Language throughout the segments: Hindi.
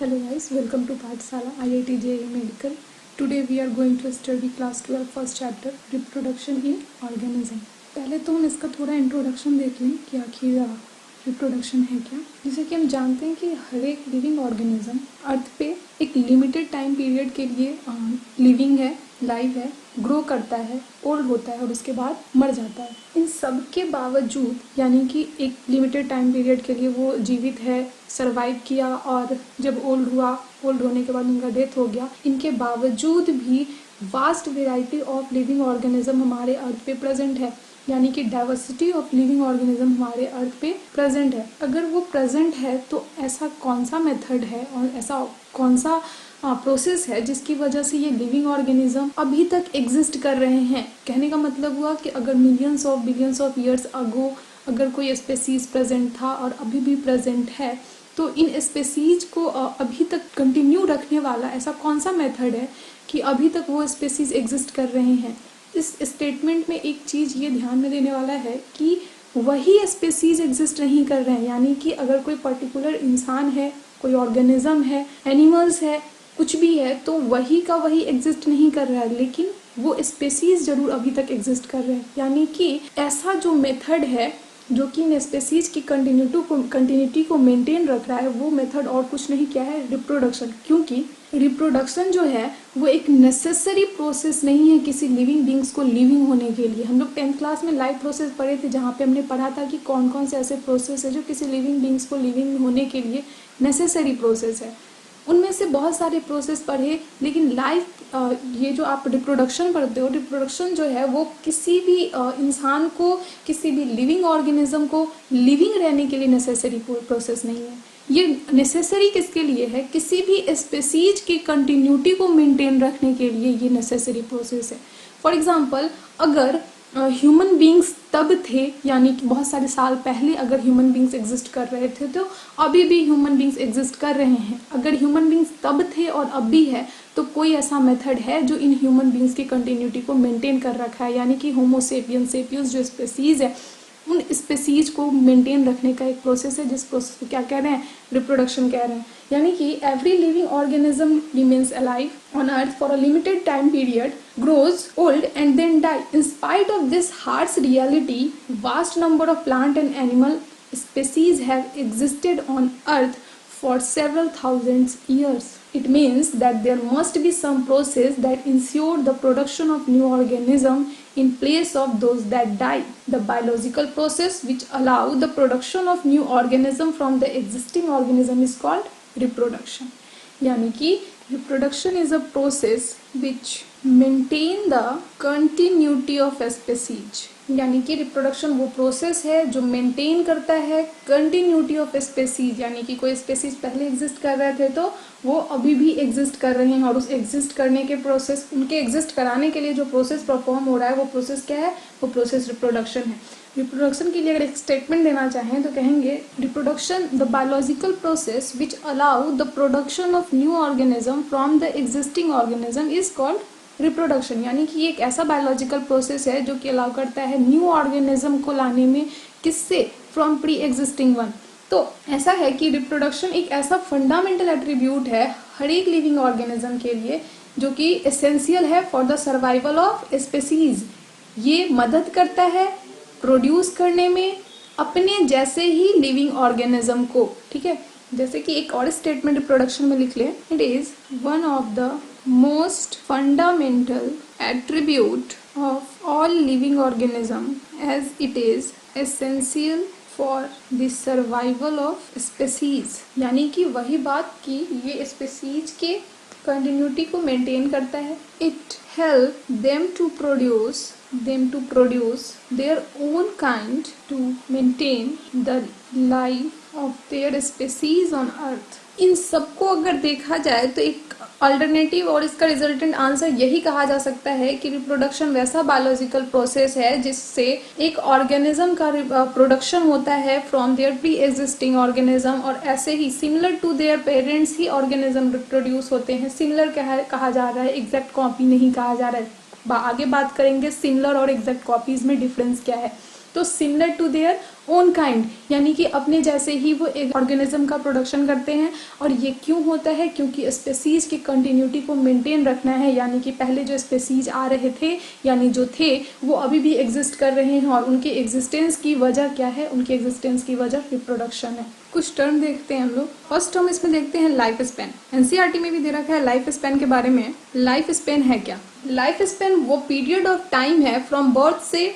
Hello guys, welcome to Pathsala IIT JEE Medical. Today we are going to study class 12 first chapter reproduction in organism. पहले तो हम इसका थोड़ा इंट्रोडक्शन देख लें कि आखिर रिप्रोडक्शन है क्या। जैसे कि हम जानते हैं कि हर एक लिविंग ऑर्गेनिज्म अर्थ पे एक लिमिटेड टाइम पीरियड के लिए लिविंग है, लाइव है, ग्रो करता है, ओल्ड होता है और उसके बाद मर जाता है। इन सब के बावजूद यानी कि एक लिमिटेड टाइम पीरियड के लिए वो जीवित है, सरवाइव किया और जब ओल्ड हुआ, ओल्ड होने के बाद उनका डेथ हो गया, इनके बावजूद भी vast variety of living organism हमारे अर्थ पे प्रेजेंट है। यानी कि डाइवर्सिटी ऑफ लिविंग ऑर्गेनिज्म हमारे अर्थ पे प्रेजेंट है। अगर वो प्रेजेंट है तो ऐसा कौन सा मेथड है और ऐसा कौन सा प्रोसेस है जिसकी वजह से ये लिविंग ऑर्गेनिज्म अभी तक एग्जिस्ट कर रहे हैं। कहने का मतलब हुआ कि अगर millions of billions of years ago अगर कोई स्पेसीज प्रेजेंट था और अभी भी प्रेजेंट है तो इन स्पेसीज को अभी तक कंटिन्यू रखने वाला ऐसा कौन सा मेथड है कि अभी तक वो स्पेसीज एग्जिस्ट कर रहे हैं। इस स्टेटमेंट में एक चीज़ ये ध्यान में देने वाला है कि वही स्पेसीज एग्जिस्ट नहीं कर रहे हैं। यानी कि अगर कोई पर्टिकुलर इंसान है, कोई ऑर्गेनिज्म है, एनिमल्स है, कुछ भी है तो वही का वही एग्जिस्ट नहीं कर रहा है, लेकिन वो स्पेसीज जरूर अभी तक एग्जिस्ट कर रहे हैं। यानी कि ऐसा जो मेथड है जो कि इन स्पेसीज की कंटिन्यूटी को मेंटेन रख रहा है वो मेथड और कुछ नहीं क्या है, रिप्रोडक्शन। क्योंकि रिप्रोडक्शन जो है वो एक नेसेसरी प्रोसेस नहीं है किसी लिविंग बींग्स को लिविंग होने के लिए। हम लोग 10th क्लास में लाइफ प्रोसेस पढ़े थे जहाँ पे हमने पढ़ा था कि कौन कौन से ऐसे प्रोसेस है जो किसी लिविंग बींग्स को लिविंग होने के लिए नेसेसरी प्रोसेस है। उनमें से बहुत सारे प्रोसेस पढ़े, लेकिन लाइफ ये जो आप रिप्रोडक्शन पढ़ते हो, रिप्रोडक्शन जो है वो किसी भी इंसान को, किसी भी लिविंग ऑर्गेनिज्म को लिविंग रहने के लिए नेसेसरी प्रोसेस नहीं है। ये नेसेसरी किसके लिए है? किसी भी स्पेसीज की कंटिन्यूटी को मेंटेन रखने के लिए ये नेसेसरी प्रोसेस है। फॉर एग्जांपल अगर ह्यूमन बींग्स तब थे, यानी कि बहुत सारे साल पहले अगर ह्यूमन बींग्स एग्जिस्ट कर रहे थे तो अभी भी ह्यूमन बींग्स एग्जिस्ट कर रहे हैं। अगर ह्यूमन बींग्स तब थे और अब भी है तो कोई ऐसा मेथड है जो इन ह्यूमन बींग्स की कंटिन्यूटी को मेंटेन कर रखा है। यानी कि होमो सेपियंस सेपियंस जो स्पेसीज है उन स्पेसीज को मेंटेन रखने का एक प्रोसेस है, जिस प्रोसेस को क्या कह रहे हैं, रिप्रोडक्शन कह रहे हैं। यानी कि every living organism remains alive on earth for a limited time period, grows old and then die. In spite of this harsh reality, vast number of plant and animal species have existed on earth for several thousands years. It means that there must be some process that ensure the production of new organism in place of those that die. The biological process which allow the production of new organism from the existing organism is called reproduction. यानी कि reproduction is a process which maintain the continuity of a species। यानी कि रिप्रोडक्शन वो प्रोसेस है जो मेंटेन करता है कंटिन्यूटी ऑफ स्पेसीज। यानी कि कोई स्पेसीज पहले एग्जिस्ट कर रहे थे तो वो अभी भी एग्जिस्ट कर रहे हैं और उस एग्जिस्ट करने के प्रोसेस, उनके एग्जिस्ट कराने के लिए जो प्रोसेस परफॉर्म हो रहा है वो प्रोसेस क्या है, वो प्रोसेस रिप्रोडक्शन है। रिप्रोडक्शन के लिए अगर एक स्टेटमेंट देना चाहें तो कहेंगे reproduction the biological process which allow the production of new organism from the existing organism is called reproduction. यानी कि एक ऐसा बायोलॉजिकल प्रोसेस है जो कि अलाउ करता है न्यू ऑर्गेनिज्म को लाने में, किससे, फ्रॉम प्री एग्जिस्टिंग वन। तो ऐसा है कि रिप्रोडक्शन एक ऐसा फंडामेंटल एट्रीब्यूट है हर एक लिविंग ऑर्गेनिज्म के लिए जो कि एसेंशियल है for the survival of species. ये मदद करता है प्रोड्यूस करने में अपने जैसे ही लिविंग ऑर्गेनिज्म को। ठीक है, जैसे कि एक और स्टेटमेंट रिप्रोडक्शन में लिख लें, it is one of the most fundamental attribute of all living organism as it is essential for the survival of species. यानी कि वही बात कि ये स्पेसीज के कंटिन्यूटी को मेंटेन करता है। It help them to produce their own kind to maintain the life of their species on earth। इन सबको अगर देखा जाए तो एक अल्टरनेटिव और इसका रिजल्टेंट आंसर यही कहा जा सकता है कि रिप्रोडक्शन वैसा बायोलॉजिकल प्रोसेस है जिससे एक ऑर्गेनिज्म का प्रोडक्शन होता है from their pre existing organism और ऐसे ही सिमिलर टू देयर पेरेंट्स ही ऑर्गेनिज्म रिप्रोड्यूस होते हैं। सिमिलर कहा जा रहा है, एग्जैक्ट कॉपी नहीं कहा जा रहा है। आगे बात करेंगे सिमिलर और एग्जैक्ट कॉपीज में डिफरेंस क्या है। तो similar to their own kind, यानी कि अपने जैसे ही वो एक ऑर्गेनिज्म का प्रोडक्शन करते हैं। और ये क्यों होता है? क्योंकि स्पेसीज की कंटिन्यूटी को मेंटेन रखना है, यानी कि पहले जो स्पेसीज आ रहे थे यानी जो थे वो अभी भी एग्जिस्ट कर रहे हैं, और उनके एग्जिस्टेंस की वजह क्या है? उनके एग्जिस्टेंस की वजह रिप्रोडक्शन है। कुछ टर्म देखते हैं हम लोग। फर्स्ट टर्म इसमें देखते हैं लाइफ स्पैन। एनसीईआरटी में भी दे रखा है लाइफ स्पैन के बारे में। लाइफ स्पैन है क्या? लाइफ स्पैन वो पीरियड ऑफ टाइम है फ्रॉम बर्थ से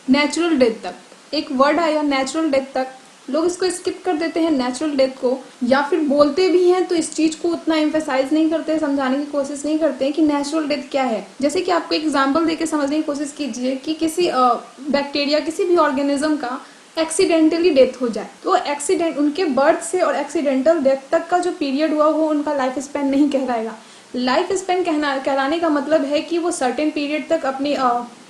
नेचुरल डेथ तक। एक वर्ड आया नेचुरल डेथ तक, लोग इसको स्किप कर देते हैं नेचुरल डेथ को, या फिर बोलते भी हैं तो इस चीज को उतना एम्फेसाइज नहीं करते, समझाने की कोशिश नहीं करते हैं कि नेचुरल डेथ क्या है। जैसे कि आपको एग्जांपल देके समझने की कोशिश कीजिए कि किसी बैक्टीरिया, किसी भी ऑर्गेनिज्म का एक्सीडेंटली डेथ हो जाए, तो एक्सीडेंट उनके बर्थ से और एक्सीडेंटल डेथ तक का जो पीरियड हुआ वो उनका लाइफ स्पैन नहीं कहलाएगा। लाइफ स्पैन कहलाने का मतलब है कि वो सर्टेन पीरियड तक अपनी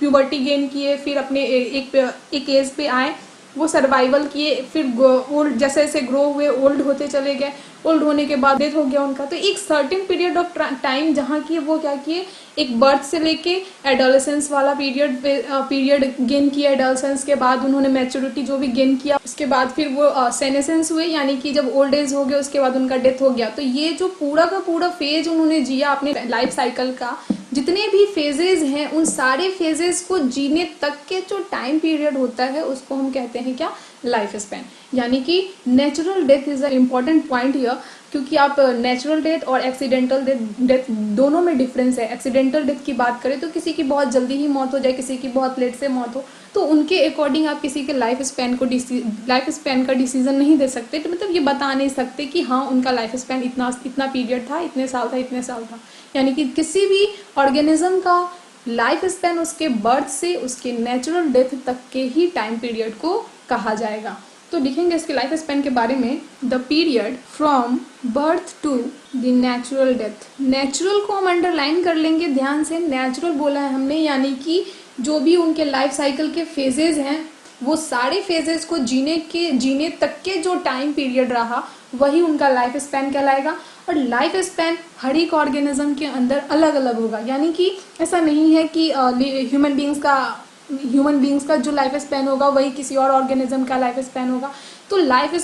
प्यूबर्टी गेन किए, फिर अपने एक एज पे आए, वो सर्वाइवल किए, फिर ओल्ड जैसे जैसे ग्रो हुए ओल्ड होते चले गए, ओल्ड होने के बाद डेथ हो गया उनका। तो एक सर्टेन पीरियड ऑफ टाइम जहाँ की वो क्या किए, एक बर्थ से लेके एडोलेसेंस वाला पीरियड गेन किया, एडोलेसेंस के बाद उन्होंने मैच्योरिटी जो भी गेन किया, उसके बाद फिर वो सेनेसेंस हुए, यानी कि जब ओल्ड एज हो गया उसके बाद उनका डेथ हो गया। तो ये जो पूरा का पूरा फेज उन्होंने जिया अपने लाइफ साइकिल का, जितने भी फेजेज हैं उन सारे फेजेस को जीने तक के जो टाइम पीरियड होता है उसको हम कहते हैं क्या? Life span. यानी कि natural death is a important point here, क्योंकि आप नेचुरल डेथ और एक्सीडेंटल डेथ दोनों में डिफरेंस है। एक्सीडेंटल डेथ की बात करें तो किसी की बहुत जल्दी ही मौत हो जाए, किसी की बहुत लेट से मौत हो, तो उनके अकॉर्डिंग आप किसी के लाइफ स्पैन का डिसीजन नहीं दे सकते। तो मतलब ये बता नहीं सकते कि हाँ उनका लाइफ स्पैन इतना पीरियड था, इतने साल था, इतने साल था। यानी कि किसी भी ऑर्गेनिज्म का लाइफ स्पैन उसके बर्थ से उसके नेचुरल डेथ तक के ही टाइम पीरियड को कहा जाएगा। तो लिखेंगे इसके लाइफ स्पैन के बारे में, the period from birth to the natural death. Natural को हम अंडरलाइन कर लेंगे ध्यान से, नेचुरल बोला है हमने, यानी कि जो भी उनके लाइफ साइकिल के फेजेज हैं वो सारे फेजेस को जीने तक के जो टाइम पीरियड रहा वही उनका लाइफ स्पैन कहलाएगा। और लाइफ स्पैन हर एक ऑर्गेनिज्म के अंदर अलग अलग होगा, यानी कि ऐसा नहीं है कि ह्यूमन बींग्स का जो लाइफ स्पैन होगा वही किसी और ऑर्गेनिज्म का लाइफ स्पैन होगा। तो life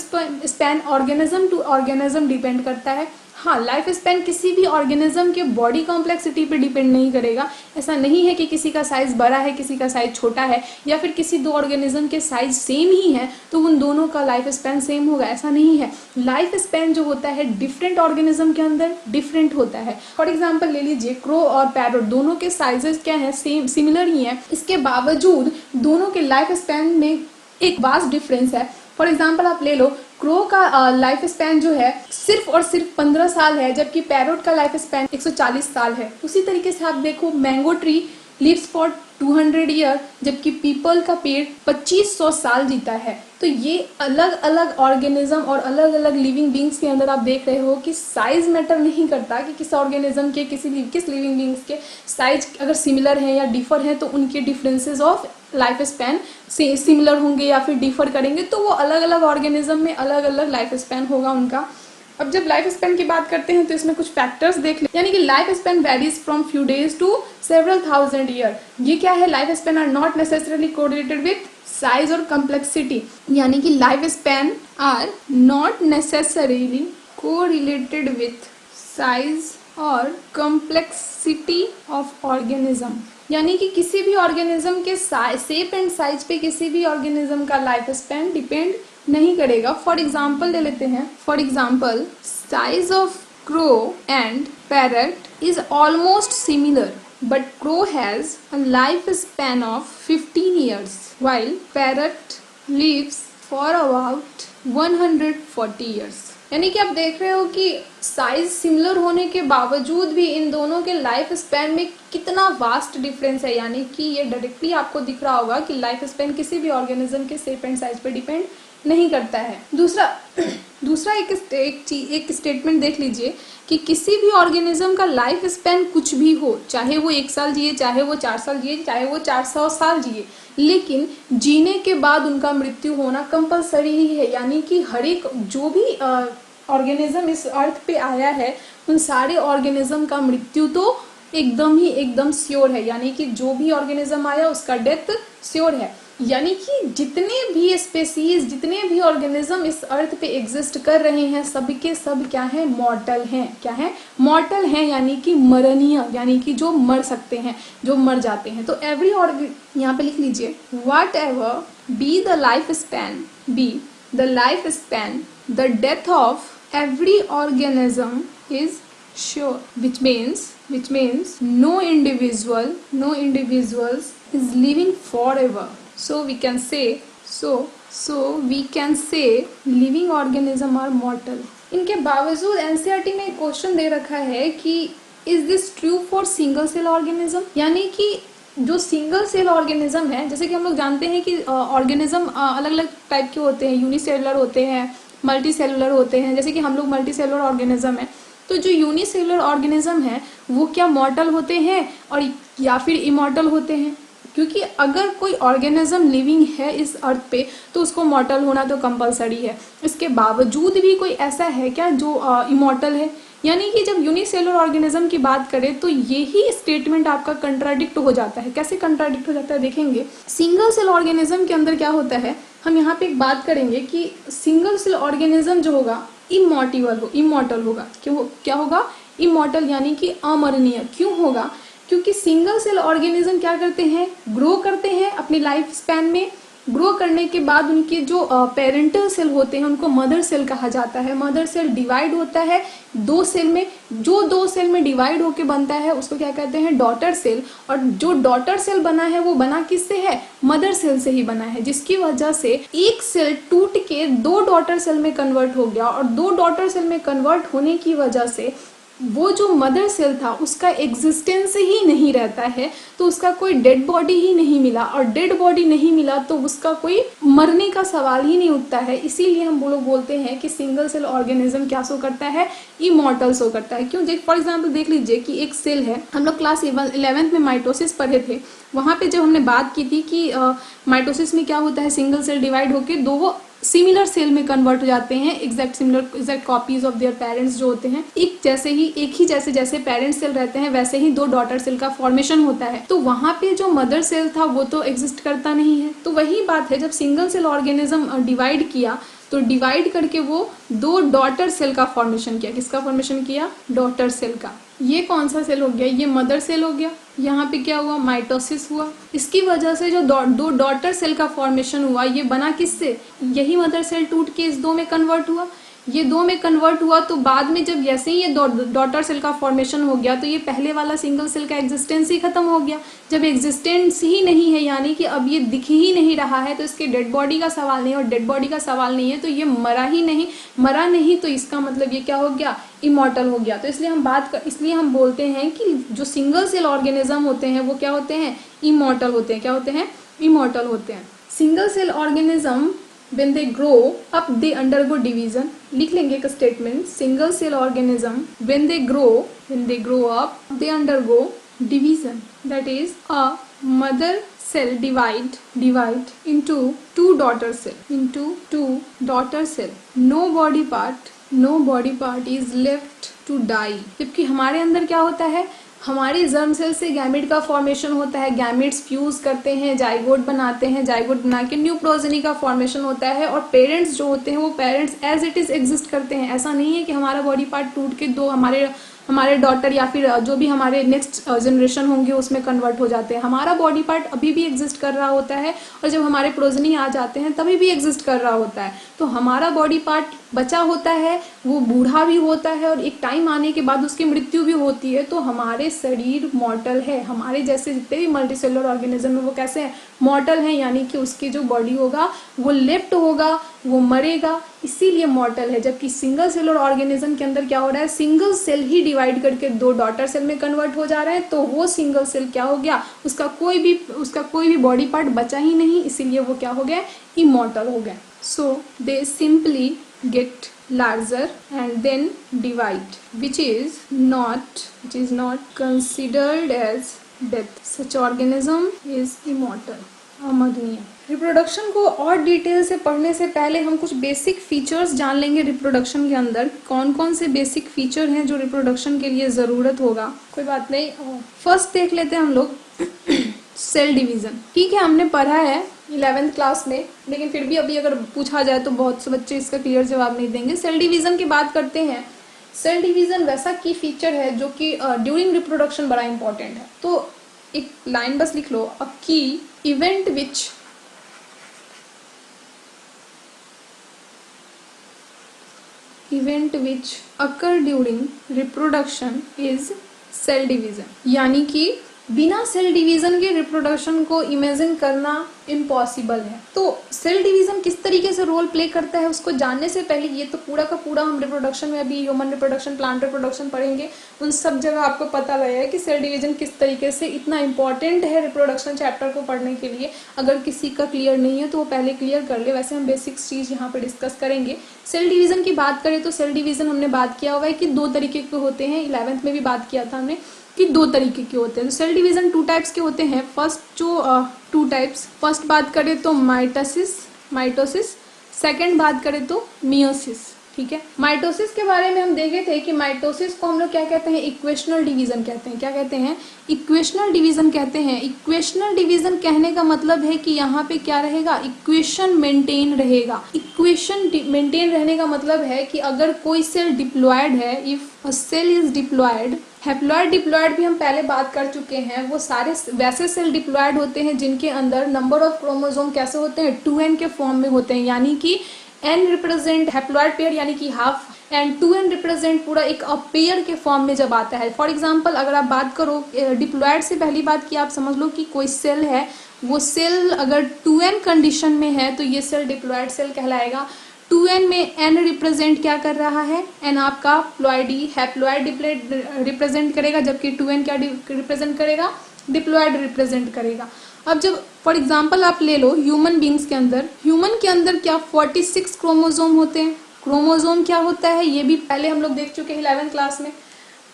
span organism to organism depend करता है। हाँ, लाइफ स्पैन किसी भी ऑर्गेनिज्म के बॉडी कॉम्प्लेक्सिटी पे डिपेंड नहीं करेगा। ऐसा नहीं है कि किसी का साइज बड़ा है, किसी का साइज छोटा है, या फिर किसी दो ऑर्गेनिज्म के साइज सेम ही है तो उन दोनों का लाइफ स्पैन सेम होगा, ऐसा नहीं है। लाइफ स्पैन जो होता है डिफरेंट ऑर्गेनिज्म के अंदर डिफरेंट होता है। फॉर एग्जाम्पल ले लीजिए, क्रो और पैरोट दोनों के साइजेस क्या है? सेम, सिमिलर ही है। इसके बावजूद दोनों के लाइफ स्पैन में एक वास्ट डिफरेंस है। फॉर एग्जाम्पल आप ले लो, क्रो का लाइफ स्पैन जो है सिर्फ और सिर्फ 15 साल है, जबकि पैरोट का लाइफ स्पैन 140 साल है। उसी तरीके से आप देखो, mango tree lives for 200 year, जबकि पीपल का पेड़ 2500 साल जीता है। तो ये अलग अलग ऑर्गेनिज्म और अलग अलग लिविंग बींग्स के अंदर आप देख रहे हो कि साइज मैटर नहीं करता कि किस ऑर्गेनिज्म के किस लिविंग बींग्स के साइज अगर सिमिलर है या डिफर है तो उनके डिफरेंसेस ऑफ लाइफ स्पैन से सिमिलर होंगे या फिर डिफर करेंगे, तो वो अलग अलग ऑर्गेनिज्म में अलग अलग लाइफ स्पैन होगा उनका। अब जब लाइफ स्पैन की बात करते हैं तो इसमें कुछ फैक्टर्स देख लें, यानी कि life span varies from few days to several thousand year. ये क्या है? Life span are not necessarily correlated with size और कम्प्लेक्सिटी, यानी कि life span are not necessarily correlated with size और कम्प्लेक्सिटी ऑफ ऑर्गेनिज्म, यानी कि किसी भी ऑर्गेनिज्म के शेप एंड साइज पे किसी भी ऑर्गेनिज्म का लाइफ स्पैन डिपेंड नहीं करेगा। फॉर एग्जाम्पल ले लेते हैं, for example size of crow and parrot is almost similar, but crow has a lifespan of 15 years while parrot lives for about 140 years। यानी कि आप देख रहे हो कि साइज सिमिलर होने के बावजूद भी इन दोनों के लाइफ स्पैन में कितना वास्ट डिफरेंस है, यानी कि ये डायरेक्टली आपको दिख रहा होगा कि लाइफ स्पैन किसी भी ऑर्गेनिज्म के शेप एंड साइज पे डिपेंड नहीं करता है। दूसरा एक स्टेटमेंट देख लीजिए कि किसी भी ऑर्गेनिज्म का लाइफ स्पैन कुछ भी हो, चाहे वो 1 साल जिए, चाहे वो 4 साल जिए, चाहे वो 400 साल जिए, लेकिन जीने के बाद उनका मृत्यु होना कंपलसरी ही है। यानी कि हर एक जो भी ऑर्गेनिज्म इस अर्थ पे आया है उन सारे ऑर्गेनिज्म का मृत्यु तो एकदम श्योर है, यानी कि जो भी ऑर्गेनिज्म आया उसका डेथ श्योर है। यानी कि जितने भी स्पेसीज, जितने भी ऑर्गेनिज्म इस अर्थ पे एग्जिस्ट कर रहे हैं, सब के सब क्या है, मॉर्टल हैं। क्या है, मॉर्टल हैं, यानी कि मरणीय, यानी कि जो मर सकते हैं, जो मर जाते हैं। तो एवरी यहाँ पे लिख लीजिए, what ever be the life span, the death of every organism is sure, which means no individuals is living forever. So we can say living organism are mortal. इनके बावजूद एनसीईआरटी में एक क्वेश्चन दे रखा है कि is this true for single cell organism, यानी कि जो सिंगल सेल ऑर्गेनिज्म है, जैसे कि हम लोग जानते हैं कि ऑर्गेनिज्म अलग अलग टाइप के होते हैं, यूनिसेलुलर होते हैं, मल्टी सेलुलर होते हैं। जैसे कि हम लोग मल्टी सेलुलर ऑर्गेनिज्म है, तो जो यूनिसेलुलर ऑर्गेनिज्म है वो क्या मॉर्टल होते हैं और या फिर इमॉर्टल होते हैं? क्योंकि अगर कोई ऑर्गेनिज्म लिविंग है इस अर्थ पे तो उसको मॉर्टल होना तो कंपलसरी है। इसके बावजूद भी कोई ऐसा है क्या जो इमॉर्टल है? यानी कि जब यूनिसेलुलर ऑर्गेनिज्म की बात करें तो यही स्टेटमेंट आपका कंट्राडिक्ट हो जाता है। कैसे कंट्राडिक्ट हो जाता है देखेंगे। सिंगल सेल ऑर्गेनिज्म के अंदर क्या होता है, हम यहाँ पे एक बात करेंगे कि सिंगल सेल ऑर्गेनिज्म जो होगा इमॉर्टल होगा। क्यों, क्या होगा? इमॉर्टल, यानी कि अमरणीय। क्यों होगा? क्योंकि सिंगल सेल ऑर्गेनिज्म क्या करते हैं, ग्रो करते हैं अपनी लाइफ स्पैन में। ग्रो करने के बाद उनके जो पेरेंटल सेल होते हैं उनको मदर सेल कहा जाता है। मदर सेल डिवाइड होता है 2 सेल में, जो 2 सेल में डिवाइड होके बनता है उसको क्या कहते हैं, डॉटर सेल। और जो डॉटर सेल बना है वो बना किससे है, मदर सेल से ही बना है, जिसकी वजह से एक सेल टूट के 2 डॉटर सेल में कन्वर्ट हो गया। और 2 डॉटर सेल में कन्वर्ट होने की वजह से वो जो मदर सेल था उसका एग्जिस्टेंस ही नहीं रहता है, तो उसका कोई डेड बॉडी ही नहीं मिला। और डेड बॉडी नहीं मिला तो उसका कोई मरने का सवाल ही नहीं उठता है। इसीलिए हम लोग बोलते हैं कि सिंगल सेल ऑर्गेनिज्म क्या शो करता है, इमॉर्टल शो करता है। क्यों? फॉर एग्जाम्पल देख लीजिए कि एक सेल है, हम लोग क्लास 11th में माइटोसिस पढ़े थे। वहाँ पे जब हमने बात की थी कि माइटोसिस में क्या होता है, सिंगल सेल डिवाइड होके 2 सिमिलर सेल में कन्वर्ट हो जाते हैं, exact copies of their parents जो होते हैं। एक ही जैसे पेरेंट सेल रहते हैं वैसे ही 2 डॉटर सेल का फॉर्मेशन होता है। तो वहां पे जो मदर सेल था वो तो एग्जिस्ट करता नहीं है। तो वही बात है, जब सिंगल सेल ऑर्गेनिज्म डिवाइड किया तो डिवाइड करके वो 2 डॉटर सेल का फॉर्मेशन किया। किसका फॉर्मेशन किया? डॉटर सेल का। ये कौन सा सेल हो गया? ये मदर सेल हो गया। यहाँ पे क्या हुआ? माइटोसिस हुआ। इसकी वजह से जो 2 डॉटर सेल का फॉर्मेशन हुआ ये बना किससे? यही मदर सेल टूट के इस 2 में कन्वर्ट हुआ। ये 2 में कन्वर्ट हुआ तो बाद में जब जैसे ही ये डॉटर सेल का फॉर्मेशन हो गया तो ये पहले वाला सिंगल सेल का एग्जिस्टेंस ही खत्म हो गया। जब एग्जिस्टेंस ही नहीं है, यानी कि अब ये दिख ही नहीं रहा है, तो इसके डेड बॉडी का सवाल नहीं, और डेड बॉडी का सवाल नहीं है तो ये मरा नहीं, तो इसका मतलब ये क्या हो गया? इमॉर्टल हो गया। तो इसलिए हम बोलते हैं कि जो सिंगल सेल ऑर्गेनिज्म होते हैं वो क्या होते हैं? इमॉर्टल होते हैं। क्या होते हैं? इमॉर्टल होते हैं। Single cell organism when they grow up they undergo division। लिख लेंगे एक statement, single cell organism when they grow up they undergo division, that is a mother cell divide into 2 daughter cell। no body part is left to die। जबकि हमारे अंदर क्या होता है, हमारे जर्म सेल से गैमेट का फॉर्मेशन होता है, गैमेट्स फ्यूज करते हैं, जाइगोट बनाते हैं, जाइगोट बना के न्यू प्रोजेनी का फॉर्मेशन होता है, और पेरेंट्स जो होते हैं वो parents as it is exist करते हैं। ऐसा नहीं है कि हमारा बॉडी पार्ट टूट के 2 हमारे डॉटर या फिर जो भी हमारे नेक्स्ट जनरेशन होंगे उसमें कन्वर्ट हो जाते हैं। हमारा बॉडी पार्ट अभी भी एग्जिस्ट कर रहा होता है, और जब हमारे प्रोजेनी आ जाते हैं तभी भी एग्जिस्ट कर रहा होता है। तो हमारा बॉडी पार्ट बचा होता है, वो बूढ़ा भी होता है, और एक टाइम आने के बाद उसकी मृत्यु भी होती है। तो हमारे शरीर मॉर्टल है। हमारे जैसे जितने भी मल्टीसेलुलर ऑर्गेनिज्म है वो कैसे हैं? मॉर्टल हैं, यानी कि उसकी जो बॉडी होगा वो लेफ्ट होगा, वो मरेगा, इसीलिए मॉर्टल है। जबकि सिंगल सेलुलर ऑर्गेनिज्म के अंदर क्या हो रहा है, सिंगल सेल ही डिवाइड करके 2 डॉटर सेल में कन्वर्ट हो जा रहे हैं, तो वो सिंगल सेल क्या हो गया, उसका कोई भी बॉडी पार्ट बचा ही नहीं, इसीलिए वो क्या हो गया, इमॉर्टल हो गया। So they simply get larger and then divide, which is not considered as death. Such organism is immortal, अमरणीय। रिप्रोडक्शन को और डिटेल से पढ़ने से पहले हम कुछ बेसिक फीचर्स जान लेंगे रिप्रोडक्शन के अंदर, कौन कौन से बेसिक फीचर हैं जो रिप्रोडक्शन के लिए ज़रूरत होगा। कोई बात नहीं, फर्स्ट देख लेते हैं हम लोग सेल डिवीज़न। ठीक है, हमने पढ़ा है 11th क्लास में, लेकिन फिर भी अभी अगर पूछा जाए तो बहुत से बच्चे इसका क्लियर जवाब नहीं देंगे। सेल डिवीज़न की बात करते हैं। सेल डिवीज़न वैसा की फीचर है जो कि ड्यूरिंग रिप्रोडक्शन बड़ा इंपॉर्टेंट है। तो एक लाइन बस लिख लो, a key event which occur during reproduction is cell division. यानी कि बिना सेल डिवीज़न के रिप्रोडक्शन को इमेजिन करना इम्पॉसिबल है। तो सेल डिवीज़न किस तरीके से रोल प्ले करता है उसको जानने से पहले, ये तो पूरा का पूरा हम रिप्रोडक्शन में अभी ह्यूमन रिप्रोडक्शन, प्लांट रिप्रोडक्शन पढ़ेंगे, उन सब जगह आपको पता लगेगा कि सेल डिवीज़न किस तरीके से इतना इंपॉर्टेंट है रिप्रोडक्शन चैप्टर को पढ़ने के लिए। अगर किसी का क्लियर नहीं है तो वो पहले क्लियर कर ले। वैसे हम बेसिक चीज़ यहाँ पर डिस्कस करेंगे। सेल डिवीज़न की बात करें तो सेल डिवीज़न हमने बात किया हुआ है कि 2 तरीके के होते हैं। 11th में भी बात किया था हमने कि 2 तरीके के होते हैं। तो सेल डिवीज़न 2 टाइप्स के होते हैं। फर्स्ट जो 2 टाइप्स, फर्स्ट बात करें तो माइटोसिस, सेकंड बात करें तो मियोसिस। ठीक है, माइटोसिस के बारे में हम देखे थे कि माइटोसिस को हम लोग क्या कहते हैं, इक्वेशनल डिवीज़न कहते हैं। क्या कहते हैं, इक्वेशनल डिवीज़न कहते हैं। इक्वेशनल डिवीज़न कहने का मतलब है कि यहाँ पे क्या रहेगा, इक्वेशन मेंटेन रहेगा। इक्वेशन मेंटेन रहने का मतलब है कि अगर कोई सेल डिप्लॉयड है, if a cell is diploid, haploid diploid भी हम पहले बात कर चुके हैं। वो सारे वैसे सेल डिप्लॉयड होते हैं जिनके अंदर नंबर ऑफ क्रोमोसोम कैसे होते हैं, 2n के फॉर्म में होते हैं। यानी कि n रिप्रेजेंट हैप्लॉयड पेयर यानी कि हाफ, एंड 2n रिप्रेजेंट पूरा एक पेयर के फॉर्म में जब आता है। फॉर एग्जांपल अगर आप बात करो डिप्लॉयड से, पहली बात की आप समझ लो कि कोई सेल है, वो सेल अगर 2n कंडीशन में है तो ये सेल डिप्लॉयड सेल कहलाएगा। 2n में n रिप्रेजेंट क्या कर रहा है, n आपका प्लॉयडी हैप्लॉयड रिप्रेजेंट करेगा, जबकि 2n क्या रिप्रेजेंट करेगा, डिप्लॉयड रिप्रेजेंट करेगा। अब जब फॉर एग्जांपल आप ले लो ह्यूमन बींग्स के अंदर, ह्यूमन के अंदर क्या 46 क्रोमोसोम होते हैं। क्रोमोसोम क्या होता है ये भी पहले हम लोग देख चुके हैं 11th क्लास में।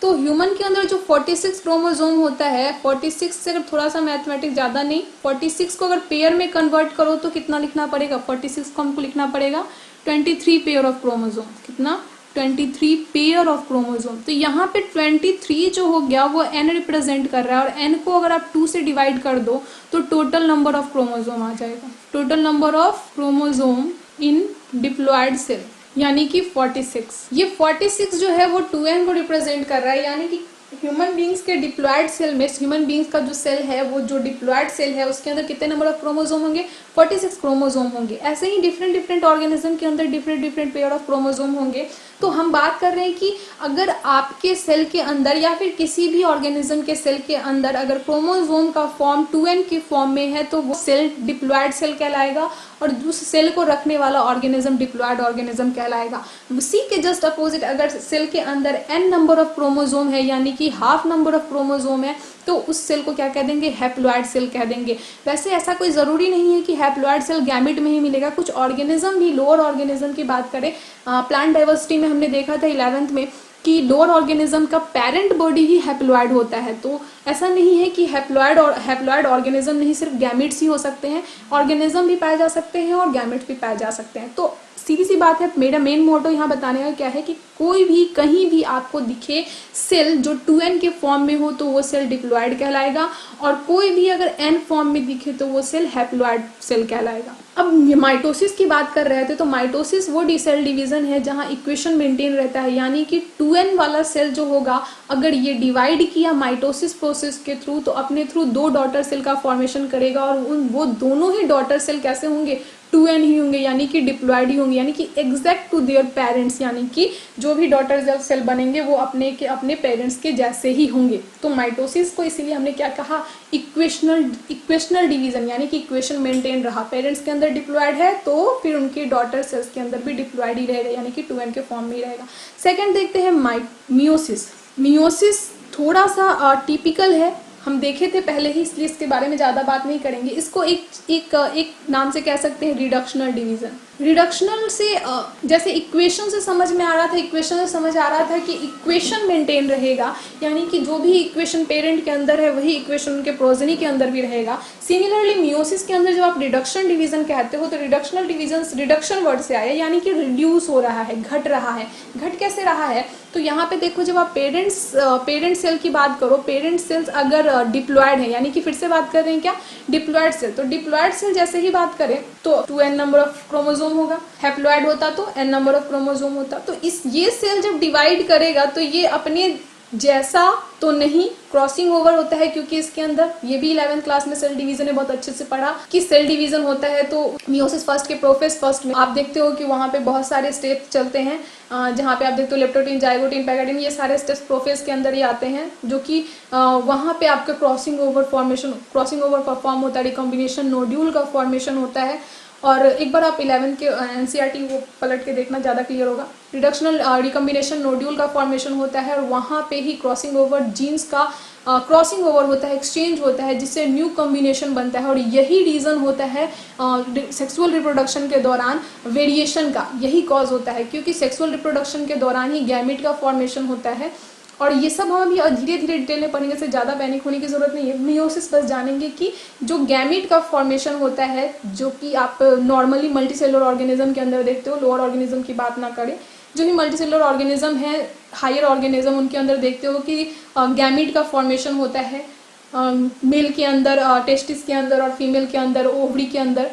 तो ह्यूमन के अंदर जो 46 क्रोमोसोम होता है, 46 से अगर थोड़ा सा मैथमेटिक्स ज़्यादा नहीं, 46 को अगर पेयर में कन्वर्ट करो तो कितना लिखना पड़ेगा, 46 को हमको लिखना पड़ेगा 23 पेयर ऑफ क्रोमोसोम। कितना, 23 पेयर ऑफ क्रोमोसोम। तो यहाँ पे 23 जो हो गया वो n रिप्रेजेंट कर रहा है, और n को अगर आप 2 से डिवाइड कर दो तो टोटल नंबर ऑफ क्रोमोसोम आ जाएगा। Total number of chromosome in diploid cell यानी कि 46। ये 46 जो है वो 2n को रिप्रेजेंट कर रहा है। यानी कि ह्यूमन बींग्स के डिप्लॉयड सेल में, ह्यूमन बींग्स का जो सेल है, वो जो डिप्लॉयड सेल है उसके अंदर कितने नंबर ऑफ क्रोमोसोम होंगे, 46 क्रोमोसोम होंगे। ऐसे ही डिफरेंट ऑर्गेनिज्म के अंदर डिफरेंट पेयर ऑफ क्रोमोसोम होंगे। तो हम बात कर रहे हैं कि अगर आपके सेल के अंदर या फिर किसी भी ऑर्गेनिज्म के सेल के अंदर अगर क्रोमोसोम का फॉर्म 2n के फॉर्म में है तो वो सेल डिप्लॉयड सेल कहलाएगा, और उस सेल को रखने वाला ऑर्गेनिज्म डिप्लॉयड ऑर्गेनिज्म कहलाएगा। उसी के जस्ट अपोजिट अगर सेल के अंदर n नंबर ऑफ क्रोमोसोम है यानी कि हाफ नंबर ऑफ क्रोमोसोम है तो उस सेल को क्या कह देंगे, हैप्लॉयड सेल कह देंगे। वैसे ऐसा कोई ज़रूरी नहीं है कि हैप्लॉयड सेल गैमेट में ही मिलेगा। कुछ ऑर्गेनिज्म भी, लोअर ऑर्गेनिज्म की बात करें, प्लांट डाइवर्सिटी में हमने देखा था 11th में कि लोअर ऑर्गेनिज्म का पेरेंट बॉडी ही हैप्लॉयड होता है। तो ऐसा नहीं है कि हैप्लॉयड ऑर्गेनिज्म नहीं सिर्फ गैमेट्स ही हो सकते हैं, ऑर्गेनिज्म भी पाए जा सकते हैं और गैमेट्स भी पाए जा सकते हैं। तो सीधी सी बात है, मेरा मेन मोटो यहाँ बताने का क्या है कि कोई भी कहीं भी आपको दिखे सेल जो 2n के फॉर्म में हो तो वो सेल डिप्लॉयड कहलाएगा, और कोई भी अगर n फॉर्म में दिखे तो वो सेल हैप्लॉयड सेल कहलाएगा। अब माइटोसिस की बात कर रहे थे, तो माइटोसिस वो सेल डिवीज़न है जहाँ इक्वेशन मेंटेन रहता है। यानी कि 2n वाला सेल जो होगा अगर ये डिवाइड किया माइटोसिस प्रोसेस के थ्रू तो अपने थ्रू 2 डॉटर सेल का फॉर्मेशन करेगा, और वो दोनों ही डॉटर सेल कैसे होंगे, 2n ही होंगे, यानी कि डिप्लॉयड ही होंगे, यानी कि एग्जैक्ट टू देयर पेरेंट्स। यानी कि जो भी डॉटर सेल बनेंगे वो अपने पेरेंट्स के जैसे ही होंगे। तो माइटोसिस को इसीलिए हमने क्या कहा, इक्वेशनल डिवीज़न, यानी कि इक्वेशन मेंटेन रहा। पेरेंट्स के अंदर डिप्लॉयड है तो फिर उनके डॉटर सेल्स के अंदर भी डिप्लॉयड ही रहेगा, यानी कि 2n के फॉर्म में ही रहेगा। सेकेंड देखते हैं मियोसिस। मियोसिस थोड़ा सा टिपिकल है, हम देखे थे पहले ही, इसलिए इसके बारे में ज़्यादा बात नहीं करेंगे। इसको एक नाम से कह सकते हैं रिडक्शनल डिवीज़न। रिडक्शनल से जैसे इक्वेशन से समझ में आ रहा था, इक्वेशन से समझ आ रहा था कि इक्वेशन मेंटेन रहेगा, यानी कि जो भी इक्वेशन पेरेंट के अंदर है वही इक्वेशन उनके प्रोजेनी के अंदर भी रहेगा। सिमिलरली मियोसिस के अंदर जब आप रिडक्शन डिवीजन कहते हो तो रिडक्शनल डिवीजन रिडक्शन वर्ड से आया, यानी कि रिड्यूस हो रहा है, घट रहा है। घट कैसे रहा है, तो यहाँ पे देखो जब आप पेरेंट सेल की बात करो, पेरेंट सेल्स अगर डिप्लॉयड है, यानी कि फिर से बात कर रहे हैं क्या, डिप्लॉयड सेल, तो डिप्लॉयड सेल जैसे ही बात करें तो 2n नंबर ऑफ क्रोमोसोम होगा, हैप्लॉयड होता तो n नंबर ऑफ क्रोमोसोम होता। तो ये सेल जब डिवाइड करेगा तो ये अपने जैसा तो नहीं, क्रॉसिंग ओवर होता है, क्योंकि इसके अंदर ये भी 11th क्लास में सेल डिवीजन में बहुत अच्छे से पढ़ा कि सेल डिवीजन होता है। तो मियोसिस फर्स्ट के प्रोफेज फर्स्ट में आप देखते हो कि वहां पे बहुत सारे स्टेप चलते हैं, जहाँ पे आप देखते हो लेप्टोटीन, जाइगोटीन, पैगोटीन, ये सारे स्टेप्स प्रोफेज के अंदर ही आते हैं, जो कि वहाँ पे आपका क्रॉसिंग ओवर परफॉर्म होता है, रिकॉम्बिनेशन नोड्यूल का फॉर्मेशन होता है। और एक बार आप 11 के एनसीईआरटी वो पलट के देखना, ज़्यादा क्लियर होगा। रिडक्शनल रिकॉम्बिनेशन नोड्यूल का फॉर्मेशन होता है और वहाँ पे ही क्रॉसिंग ओवर जीन्स का क्रॉसिंग ओवर होता है, एक्सचेंज होता है, जिससे न्यू कॉम्बिनेशन बनता है। और यही रीज़न होता है सेक्सुअल रिप्रोडक्शन के दौरान वेरिएशन का, यही कॉज होता है, क्योंकि सेक्सुअल रिप्रोडक्शन के दौरान ही गैमेट का फॉर्मेशन होता है। और ये सब हम अभी धीरे धीरे डिटेल में पढ़ेंगे, से ज़्यादा पैनिक होने की ज़रूरत नहीं है। मियोसिस बस जानेंगे कि जो गैमेट का फॉर्मेशन होता है, जो कि आप नॉर्मली मल्टीसेलुलर ऑर्गेनिज्म के अंदर देखते हो, लोअर ऑर्गेनिज्म की बात ना करें, जो भी मल्टीसेलुलर ऑर्गेनिज्म है, हायर ऑर्गेनिज्म, उनके अंदर देखते हो कि गैमेट का फॉर्मेशन होता है मेल के अंदर टेस्टिस के अंदर और फीमेल के अंदर ओवरी के अंदर।